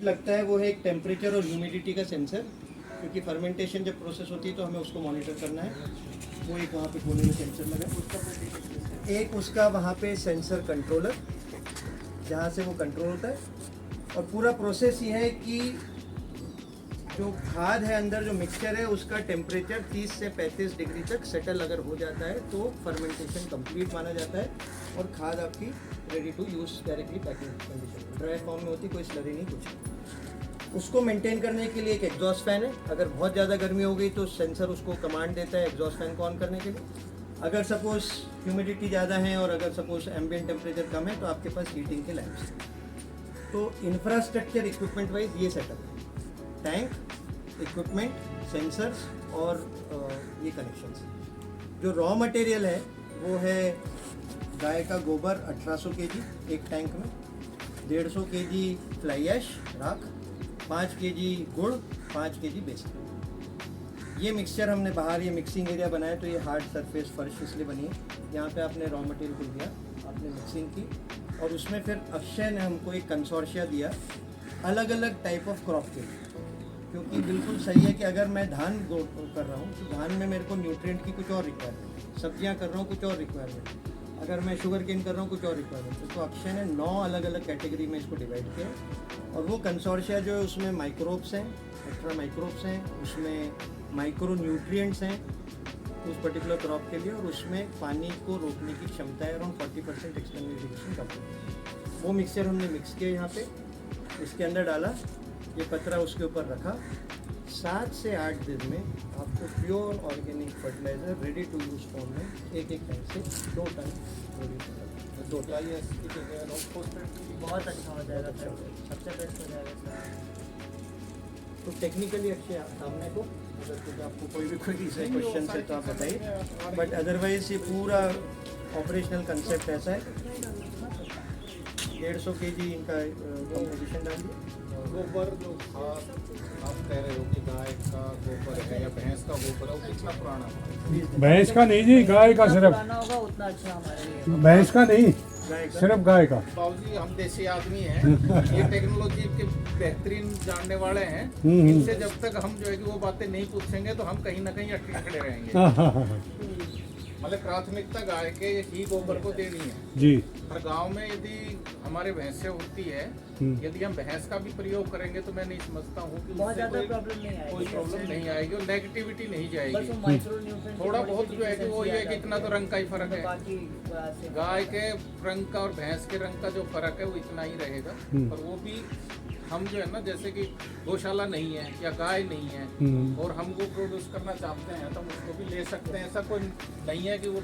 लगता है वो है एक टेम्परेचर और ह्यूमिडिटी का सेंसर, क्योंकि फर्मेंटेशन जब प्रोसेस होती है तो हमें उसको मॉनिटर करना है। वो एक वहाँ पे कोने में सेंसर लगा है, एक उसका वहाँ पे सेंसर कंट्रोलर जहाँ से वो कंट्रोल होता है। और पूरा प्रोसेस ये है कि जो खाद है अंदर जो मिक्सचर है उसका टेम्परेचर 30 से 35 डिग्री तक सेटल अगर हो जाता है तो फर्मेंटेशन कंप्लीट माना जाता है और खाद आपकी ready to use directly packing condition dry form में होती, कोई स्लरी नहीं कुछ। उसको मेंटेन करने के लिए एक एग्जॉस्ट फैन है, अगर बहुत ज़्यादा गर्मी हो गई तो सेंसर उसको कमांड देता है एग्जॉस्ट फैन को ऑन करने के लिए। अगर सपोज ह्यूमिडिटी ज़्यादा है और अगर सपोज एम्बिएंट टेम्परेचर कम है तो आपके पास हीटिंग के लैंप्स हैं। तो इंफ्रास्ट्रक्चर इक्विपमेंट वाइज ये सेटअप है, टैंक, इक्विपमेंट, सेंसर्स और ये कनेक्शंस। जो रॉ मटेरियल है वो है गाय का गोबर 1800 kg एक टैंक में, 150 kg फ्लाई ऐश राख, 5 kg गुड़, 5 kg बेसन। ये मिक्सचर हमने बाहर ये मिक्सिंग एरिया बनाया तो ये हार्ड सरफेस फर्श इसलिए बनी है। यहाँ पे आपने रॉ मटेरियल को दिया, आपने मिक्सिंग की और उसमें फिर अक्षय ने हमको एक कंसोर्शिया दिया अलग अलग टाइप ऑफ क्रॉप के लिए, क्योंकि बिल्कुल सही है कि अगर मैं धान कर रहा हूँ तो धान में मेरे को न्यूट्रिएंट की कुछ और रिक्वायरमेंट है, सब्जियाँ कर रहा हूँ कुछ और रिक्वायरमेंट है, अगर मैं शुगर केन कर रहा हूँ कुछ और रिक्वायरमेंट है। तो अक्षय ने 9 अलग अलग कैटेगरी में इसको डिवाइड किया और वो कंसोर्शिया जो है उसमें माइक्रोब्स हैं, एक्स्ट्रा माइक्रोब्स हैं, उसमें माइक्रो न्यूट्रिएंट्स हैं उस पर्टिकुलर क्रॉप के लिए, और उसमें पानी को रोकने की क्षमता है अराउंड 40% एक्सटर्नल इरिगेशन कम। वो मिक्सचर हमने मिक्स किया यहाँ पे, इसके अंदर डाला, ये पतरा उसके ऊपर रखा। 7 से 8 दिन में आपको pure organic fertilizer ready to use form में एक टैंक से 2 टन प्रोड्यूस होगा। 2 टन बहुत अच्छा हो जाएगा सर, सबसे बेस्ट हो जाएगा सर। तो टेक्निकली अच्छे सामने को अगर कुछ आपको कोई भी क्वेश्चन है तो आप बताइए, बट अदरवाइज ये पूरा ऑपरेशनल कंसेप्ट ऐसा है। 150 kg इनका कंपोजिशन डाल दिया। गोबर जो खाद आप कह रहे हो कि गाय का गोबर है या भैंस का गोबर है, वो कितना पुराना है? भैंस का नहीं जी, गाय का सिर्फ। पुराना होगा उतना अच्छा हमारे लिए। भैंस का नहीं, सिर्फ गाय का। बाबूजी हम देसी आदमी हैं, ये टेक्नोलॉजी के बेहतरीन जानने वाले हैं। इनसे जब तक हम जो है कि वो बातें नहीं पूछेंगे तो हम कहीं ना कहीं अटके खड़े रहेंगे। मतलब प्राथमिकता गाय के ही गोबर को देनी है जी। हर गांव में यदि हमारे भैंसें होती है, यदि हम भैंस का भी प्रयोग करेंगे तो मैं नहीं समझता हूँ कि बहुत उससे ज़्यादा कोई प्रॉब्लम नहीं आएगी, कोई प्रॉब्लम नहीं आएगी और नेगेटिविटी नहीं बस जाएगी। वो माइक्रोन्यूट्रिएंट थोड़ा बहुत जो है कि वो ये है कि इतना तो रंग का ही फर्क है, बाकी गाय के रंग का और भैंस के रंग का जो फर्क है वो इतना ही रहेगा। पर वो भी हम जो है ना, जैसे कि गौशाला नहीं है या गाय नहीं है और हम वो प्रोड्यूस करना चाहते हैं तो हम उसको भी ले सकते हैं। ऐसा कोई नहीं है कि वो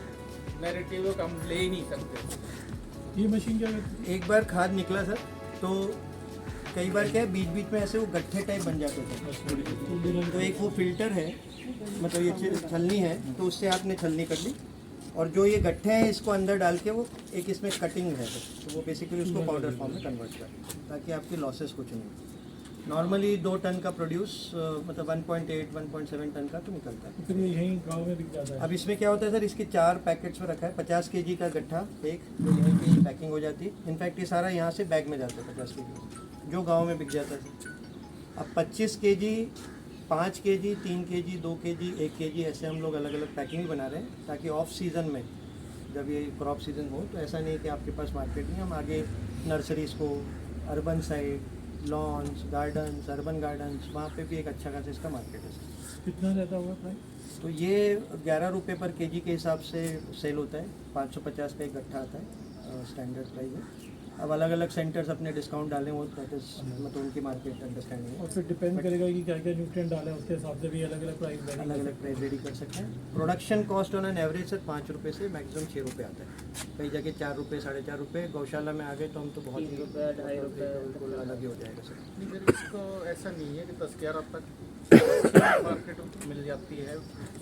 नैरेटिव है कि हम ले ही नहीं सकते। ये मशीन क्या करती है? एक बार खाद निकला सर तो कई बार क्या है बीच बीच में ऐसे वो गट्ठे टाइप बन जाते थे, तो एक वो फिल्टर है, मतलब ये छलनी है, तो उससे आपने छलनी कर ली और जो ये गट्ठे हैं इसको अंदर डाल के वो एक इसमें कटिंग है तो वो बेसिकली उसको पाउडर फॉर्म में कन्वर्ट कर, ताकि आपकी लॉसेस कुछ नहीं। नॉर्मली 2 टन का प्रोड्यूस मतलब 1.8 1.7 टन का तो निकलता है। फिर ये यहीं गाँव में बिक जाता है। अब इसमें क्या होता है सर, इसके 4 पैकेट्स में रखा है। 50 kg का गट्ठा एक, जो यहीं की पैकिंग हो जाती है। इनफैक्ट ये सारा यहाँ से बैग में जाता है 50 kg जो गांव में बिक जाता है। अब 25 kg, 5 kg, 3 kg, 2 kg, 1 kg ऐसे हम लोग अलग अलग पैकिंग बना रहे हैं, ताकि ऑफ सीज़न में जब ये क्रॉप सीज़न हो तो ऐसा नहीं कि आपके पास मार्केट नहीं, हम आगे नर्सरीज़ को, urban side, lawns, gardens, urban gardens, वहाँ पे भी एक अच्छा खासा इसका मार्केट है। कितना रहता होगा प्राइस? तो ये 11 रुपये पर केजी के हिसाब से सेल होता है। 550 का एक गट्ठा आता है, स्टैंडर्ड प्राइस है। अब अलग अलग सेंटर्स अपने डिस्काउंट डालें वो मतलब उनकी मार्केट अंडरस्टैंडिंग और फिर डिपेंड करेगा कि क्या क्या न्यूट्रिएंट डालें, उसके हिसाब से भी अलग अलग प्राइस है, अलग अलग प्राइस रेडी कर सकते हैं। Production cost on an average sir 5 रुपये से मैक्सिमम 6 रुपये आता है, कई जगह 4 रुपये, 4.5 रुपये। गौशाला में आ गए तो हम तो बहुत 3 रुपये, 2.5 रुपये बिल्कुल अलग ही हो जाएगा सर। फिर इसको ऐसा नहीं है कि 10-11 तक मार्केट मिल जाती है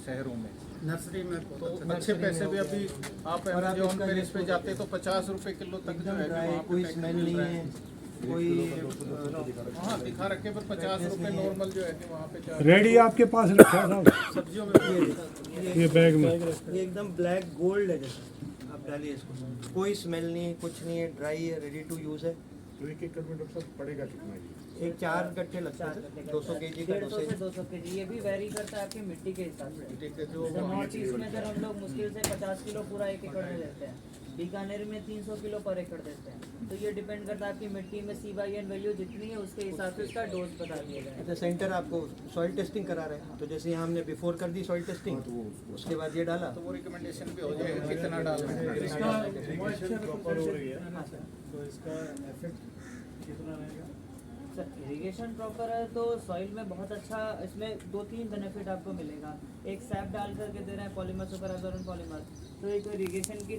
शहरों में, नर्सरी में तो अच्छे पैसे भी अभी आप अमेज़न पे इस पे जाते तो 50 रुपये किलो तक जो है कि वहाँ पे कोई पैकेट स्मेल मिल नहीं रहा है, कोई हाँ दिखा रखे पर 50 रुपये नॉर्मल जो है कि वहाँ पे चार्ज। रेडी आपके पास रखा है साहब? सब्जियों में ये बैग में ये एकदम ब्लैक गोल्ड है, जैसे आप डालिए इसको, कोई स्मेल नहीं, कुछ नहीं है, ड्राई है, रेडी टू यूज़ है। तो एक एकड़ में डॉक्टर साहब पड़ेगा कितना? एक 4 गट्ठे लगते हैं सर, 200 kg का 150 से 200 kg। ये भी वेरी करता है आपकी मिट्टी के हिसाब से। मिट्टी के जो जैसे नॉर्थ ईस्ट में सर हम लोग मुश्किल से 50 किलो पूरा 1 एकड़ में लेते हैं, बीकानेर में 300 किलो पर एकड़ देते हैं। तो ये डिपेंड करता है आपकी मिट्टी में C/N वैल्यू जितनी है उसके हिसाब से उसका डोज बता दिया जाए। अच्छा, सेंटर आपको सॉइल टेस्टिंग करा रहे हैं, तो जैसे यहाँ हमने बिफोर कर दी सॉइल टेस्टिंग, उसके बाद ये डाला तो वो रिकमेंडेशन भी हो जाएगा कितना डालना है। इसका मॉइस्चर प्रॉपर हो रही है, तो इसका इफेक्ट कितना रहेगा? इरिगेशन प्रॉपर है तो सॉइल में बहुत अच्छा, इसमें 2-3 बेनिफिट आपको मिलेगा। एक सैप डाल करके दे रहे हैं पॉलीमर सुपर एब्जॉर्बेंट पॉलीमर, तो एक इरिगेशन की